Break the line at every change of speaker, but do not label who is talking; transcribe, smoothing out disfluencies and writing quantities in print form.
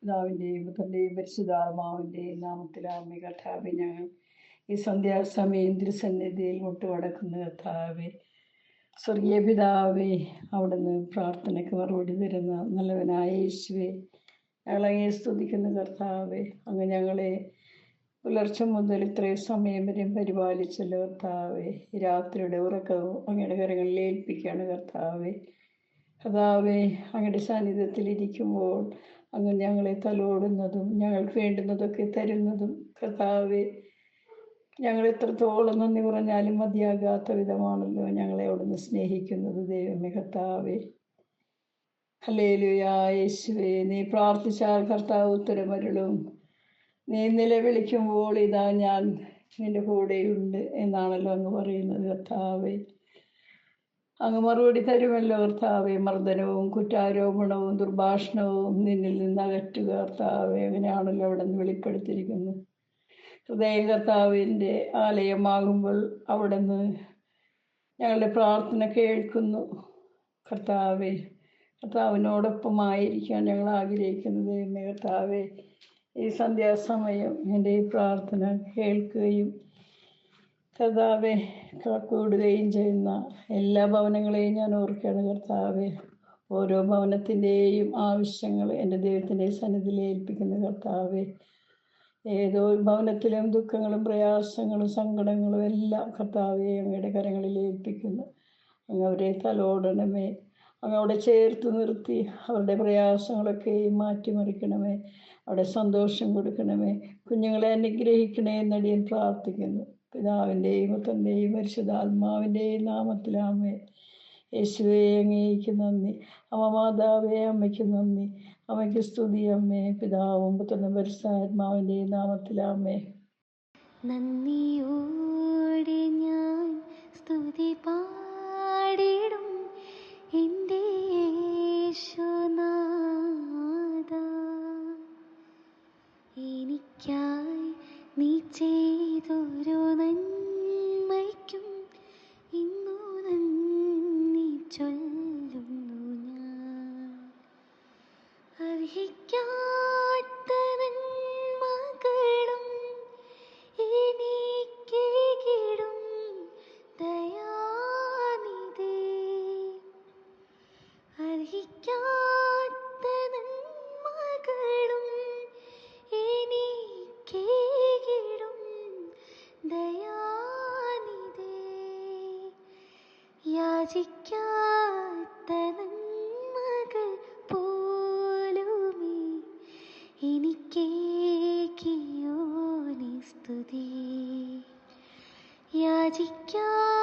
പിതാവിൻ്റെയും പുത്രൻ്റെയും പരിശുദ്ധാത്മാവിൻ്റെയും നാമത്തിലാമേ. കർത്താവേ, ഞങ്ങൾ ഈ സന്ധ്യാസമയം തിരുസന്നിധിയിൽ മുട്ടുമടക്കുന്ന കർത്താവേ, സ്വർഗീയ പിതാവേ, അവിടുന്ന് പ്രാർത്ഥനയ്ക്ക് മറുപടി തരുന്ന നല്ലവനായ യേശുവേ, ഞങ്ങളങ്ങേ സ്തുതിക്കുന്ന കർത്താവേ. അങ്ങ് ഞങ്ങളെ പുലർച്ചെ മുതൽ ഇത്രയും സമയം വരെയും പരിപാലിച്ചല്ലോ കർത്താവേ. ഈ രാത്രിയുടെ ഉറക്കവും അങ്ങയുടെ കരങ്ങളിൽ ഏൽപ്പിക്കുകയാണ് കർത്താവേ. കർത്താവേ, അങ്ങയുടെ സാന്നിധ്യത്തിലിരിക്കുമ്പോൾ അങ്ങ് ഞങ്ങളെ തലോടുന്നതും ഞങ്ങൾക്ക് വേണ്ടുന്നതൊക്കെ തരുന്നതും കർത്താവേ, ഞങ്ങൾ എത്രത്തോളം നന്ദി പറഞ്ഞാലും മതിയാകാത്ത വിധമാണല്ലോ ഞങ്ങളെ അവിടുന്ന് സ്നേഹിക്കുന്നത്. ദൈവമേ കർത്താവേ, ഹല്ലേലൂയ. യേശുവേ, നീ പ്രാർത്ഥിച്ചാൽ കർത്താവ് ഉത്തരമരുളും. നീ നിലവിളിക്കുമ്പോൾ ഇതാ ഞാൻ നിന്റെ കൂടെയുണ്ട് എന്നാണല്ലോ അങ്ങ് പറയുന്നത്. കർത്താവേ, അങ്ങ് മറുപടി തരുമല്ലോ കർത്താവേ. മർദ്ദനവും കുറ്റാരോപണവും ദുർഭാഷണവും നിന്നിൽ നിന്ന് അകറ്റുക കർത്താവേ. അങ്ങനെയാണല്ലോ അവിടെ നിന്ന് വെളിപ്പെടുത്തിയിരിക്കുന്നു. ഹൃദയം കർത്താവിൻ്റെ ആലയമാകുമ്പോൾ അവിടെ നിന്ന് ഞങ്ങളുടെ പ്രാർത്ഥന കേൾക്കുന്നു കർത്താവേ. കർത്താവിനോടൊപ്പമായിരിക്കാൻ ഞങ്ങൾ ആഗ്രഹിക്കുന്നത് കർത്താവേ. ഈ സന്ധ്യാസമയം എൻ്റെ ഈ പ്രാർത്ഥന കേൾക്കുകയും കർത്താവെ കൂടുകയും ചെയ്യുന്ന എല്ലാ ഭവനങ്ങളെയും ഞാൻ ഓർക്കുകയാണ് കർത്താവെ. ഓരോ ഭവനത്തിൻ്റെയും ആവശ്യങ്ങൾ എൻ്റെ ദൈവത്തിൻ്റെ സന്നിധിയിൽ ഏൽപ്പിക്കുന്ന കർത്താവെ. ഏതോ ഭവനത്തിലും ദുഃഖങ്ങളും പ്രയാസങ്ങളും സങ്കടങ്ങളും എല്ലാം കർത്താവെ അങ്ങയുടെ കരങ്ങളിൽ ഏൽപ്പിക്കുന്നു. അങ്ങ് അവരെ തലോടണമേ. അങ്ങ് അവിടെ ചേർത്ത് നിർത്തി അവരുടെ പ്രയാസങ്ങളൊക്കെയും മാറ്റിമറിക്കണമേ. അവിടെ സന്തോഷം കൊടുക്കണമേ. കുഞ്ഞുങ്ങളെ അനുഗ്രഹിക്കണേ എന്നടിയൻ പ്രാർത്ഥിക്കുന്നു. പിതാവിൻ്റെയും പുത്രൻ്റെയും പരിശുദ്ധാത്മാവിൻ്റെയും നാമത്തിലാമേ. യേശുവേ, അങ്ങേക്ക് നന്ദി. അമ്മ മാതാവേ, അമ്മയ്ക്ക് നന്ദി. അമ്മയ്ക്ക് സ്തുതി. അമ്മേ, പിതാവും പുത്രനും പരിശുദ്ധാത്മാവിൻ്റെയും നാമത്തിലാമേ.
നന്ദിയോടെ ഞാൻ സ്തുതി പാടിടും എൻ്റെ യേശുനാഥ. എനിക്കായി നീ ചെയ്തൊരു നന്മയ്ക്കും ഇന്നു നന്ദി ചൊല്ലുന്നു ഞാൻ. അർഹിക്കാത്ത നന്മകളും എനിക്കേകിടും ദയാനിധി. അർഹിക്കാത്ത നന്മകളും എനിക്കേകിടും ദയാനിധി. യാചിക്കാത്ത നന്മകൾ പോലുമേ എനിക്കേകിയോനി സ്തുതി. യാചിക്കാത്ത